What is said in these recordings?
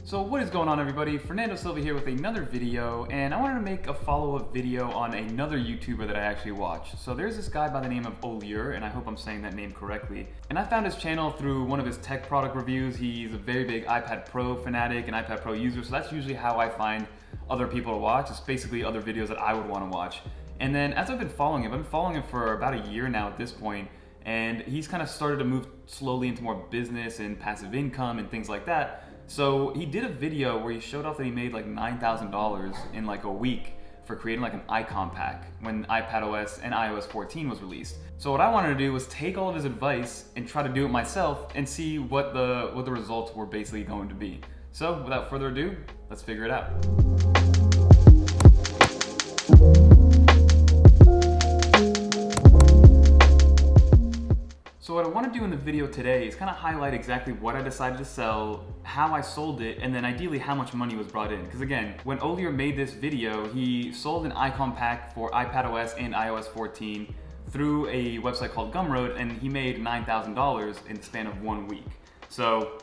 So what is going on, everybody? Fernando Silva here with another video, and I wanted to make a follow-up video on another YouTuber that I actually watch. So there's this guy by the name of Oliur, and I hope I'm saying that name correctly. And I found his channel through one of his tech product reviews. He's a very big iPad Pro fanatic and iPad Pro user, so that's usually how I find other people to watch. It's basically other videos that I would want to watch. And then as I've been following him, I've been following him for about a year now at this point, and he's kind of started to move slowly into more business and passive income and things like that. So he did a video where he showed off that he made like $9,000 in like a week for creating like an icon pack when iPadOS and iOS 14 was released. So what I wanted to do was take all of his advice and try to do it myself and see what the results were basically going to be. So without further ado, let's figure it out. So what I want to do in the video today is kind of highlight exactly what I decided to sell, how I sold it, and then ideally how much money was brought in. Because again, when Oliur made this video, he sold an icon pack for iPadOS and iOS 14 through a website called Gumroad, and he made $9,000 in the span of 1 week. So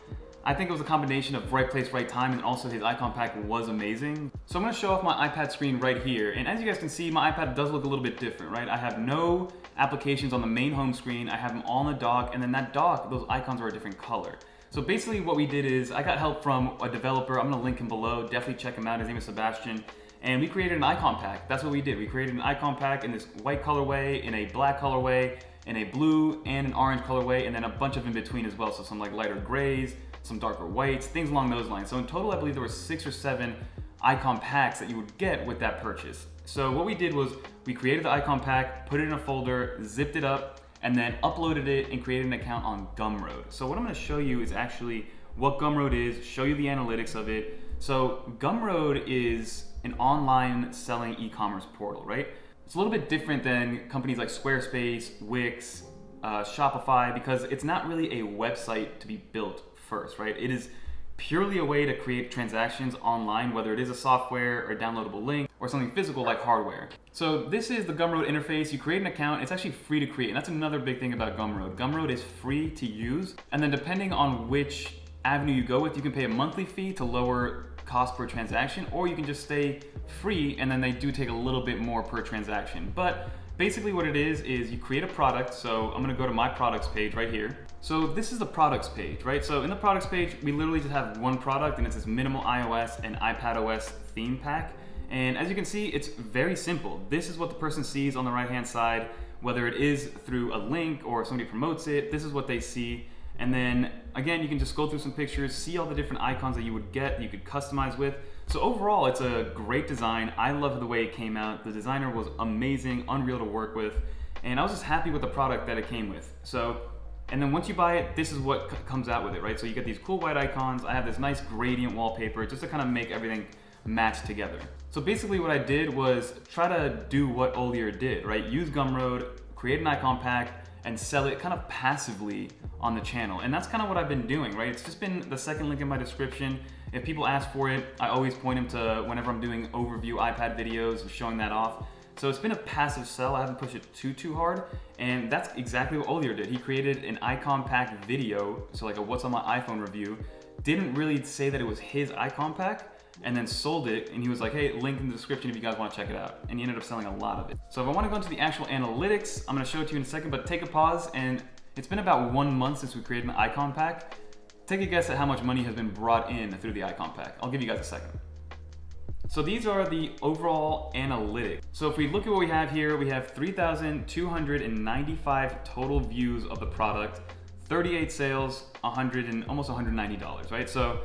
I think it was a combination of right place, right time, and also his icon pack was amazing. So I'm going to show off my iPad screen right here, and as you guys can see, my iPad does look a little bit different, right? I have no applications on the main home screen, I have them all in the dock, and then that dock, those icons are a different color. So basically what we did is, I got help from a developer, I'm going to link him below, definitely check him out, his name is Sebastian, and we created an icon pack. That's what we did. We created an icon pack in this white colorway, in a black colorway, in a blue, and an orange colorway, and then a bunch of in between as well, so some like lighter grays, some darker whites, things along those lines. So in total, I believe there were 6 or 7 icon packs that you would get with that purchase. So what we did was we created the icon pack, put it in a folder, zipped it up, and then uploaded it and created an account on Gumroad. So what I'm going to show you is actually what Gumroad is, show you the analytics of it. So Gumroad is an online selling e-commerce portal, right? It's a little bit different than companies like Squarespace, Wix, Shopify, because it's not really a website to be built first, right? It is purely a way to create transactions online, whether it is a software or a downloadable link or something physical like hardware. So this is the Gumroad interface. You create an account, it's actually free to create, and that's another big thing about Gumroad. Gumroad is free to use, and then depending on which avenue you go with, you can pay a monthly fee to lower cost per transaction, or you can just stay free, and then they do take a little bit more per transaction. But basically what it is you create a product. So I'm gonna go to my products page right here. So this is the products page, right? So in the products page, we literally just have one product, and it's this minimal iOS and iPadOS theme pack. And as you can see, it's very simple. This is what the person sees on the right-hand side, whether it is through a link or if somebody promotes it, this is what they see. And then again, you can just go through some pictures, see all the different icons that you would get, that you could customize with. So overall, it's a great design. I love the way it came out. The designer was amazing, unreal to work with, and I was just happy with the product that it came with. So, and then once you buy it, this is what comes out with it, right? So you get these cool white icons. I have this nice gradient wallpaper just to kind of make everything match together. So basically what I did was try to do what Oliur did, right? Use Gumroad, create an icon pack, and sell it kind of passively on the channel. And that's kind of what I've been doing, right? It's just been the second link in my description. If people ask for it, I always point them to whenever I'm doing overview iPad videos, showing that off. So it's been a passive sell. I haven't pushed it too hard. And that's exactly what Oliur did. He created an icon pack video, so like a what's on my iPhone review, didn't really say that it was his icon pack, and then sold it, and he was like, hey, link in the description if you guys want to check it out. And he ended up selling a lot of it. So if I want to go into the actual analytics, I'm going to show it to you in a second, but take a pause. And it's been about 1 month since we created an icon pack. Take a guess at how much money has been brought in through the icon pack. I'll give you guys a second. So these are the overall analytics. So if we look at what we have here, we have 3,295 total views of the product, 38 sales, almost $190, right? So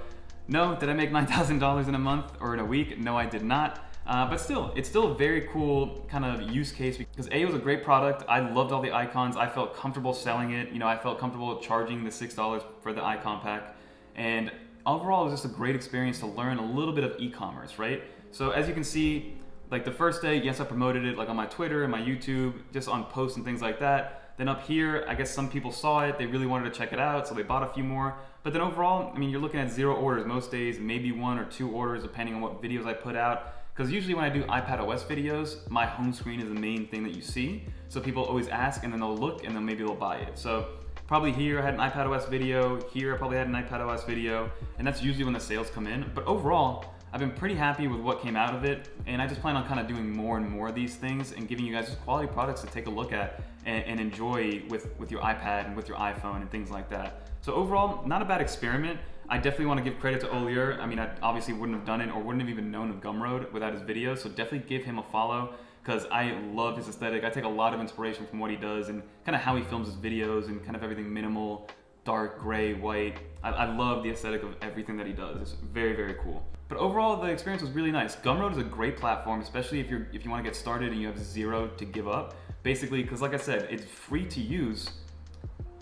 no, did I make $9,000 in a month or in a week? No, I did not. But still, it's still a very cool kind of use case because A, it was a great product. I loved all the icons. I felt comfortable selling it. You know, I felt comfortable charging the $6 for the icon pack. And overall, it was just a great experience to learn a little bit of e-commerce, right? So as you can see, like the first day, yes, I promoted it like on my Twitter and my YouTube, just on posts and things like that. Then up here, I guess some people saw it, they really wanted to check it out, so they bought a few more. But then overall, I mean, you're looking at 0 orders most days, maybe 1 or 2 orders depending on what videos I put out. Because usually when I do iPadOS videos, my home screen is the main thing that you see. So people always ask, and then they'll look, and then maybe they'll buy it. So Probably here I had an iPadOS video, here I probably had an iPadOS video, and that's usually when the sales come in. But overall, I've been pretty happy with what came out of it, and I just plan on kind of doing more and more of these things and giving you guys just quality products to take a look at and enjoy with your iPad and with your iPhone and things like that. So overall, not a bad experiment. I definitely want to give credit to Oliur. I mean, I obviously wouldn't have done it or wouldn't have even known of Gumroad without his videos, so definitely give him a follow because I love his aesthetic. I take a lot of inspiration from what he does and kind of how he films his videos and kind of everything minimal, dark, gray, white. I love the aesthetic of everything that he does. It's very, very cool. But overall, the experience was really nice. Gumroad is a great platform, especially if you want to get started and you have zero to give up. Basically, because like I said, it's free to use,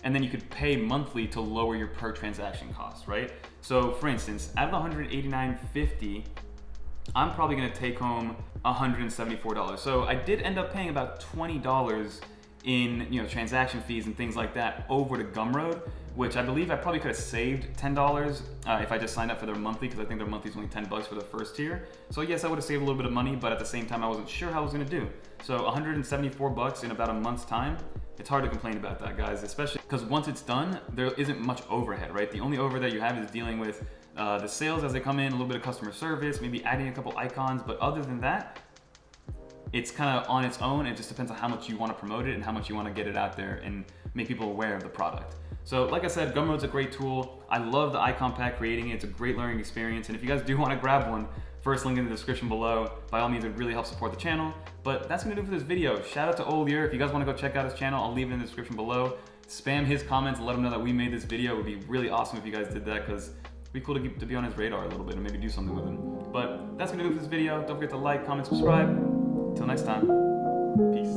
and then you could pay monthly to lower your per transaction costs, right? So for instance, out of the $189.50, I'm probably gonna take home $174. So I did end up paying about $20 in transaction fees and things like that over to Gumroad, which I believe I probably could have saved $10 if I just signed up for their monthly, because I think their monthly is only $10 for the first tier. So yes, I would have saved a little bit of money, but at the same time, I wasn't sure how I was gonna do. So $174 in about a month's time, it's hard to complain about that, guys, especially because once it's done, there isn't much overhead, right? The only overhead you have is dealing with the sales as they come in, a little bit of customer service, maybe adding a couple icons, but other than that, it's kind of on its own. It just depends on how much you want to promote it and how much you want to get it out there and make people aware of the product. So like I said, Gumroad's a great tool. I love the icon pack creating it. It's a great learning experience. And if you guys do want to grab one, first link in the description below. By all means, it would really help support the channel. But that's gonna do it for this video. Shout out to Oliur. If you guys want to go check out his channel, I'll leave it in the description below. Spam his comments and let him know that we made this video. It would be really awesome if you guys did that, because it'd be cool to be on his radar a little bit and maybe do something with him. But that's gonna do it for this video. Don't forget to like, comment, subscribe. Until next time, peace.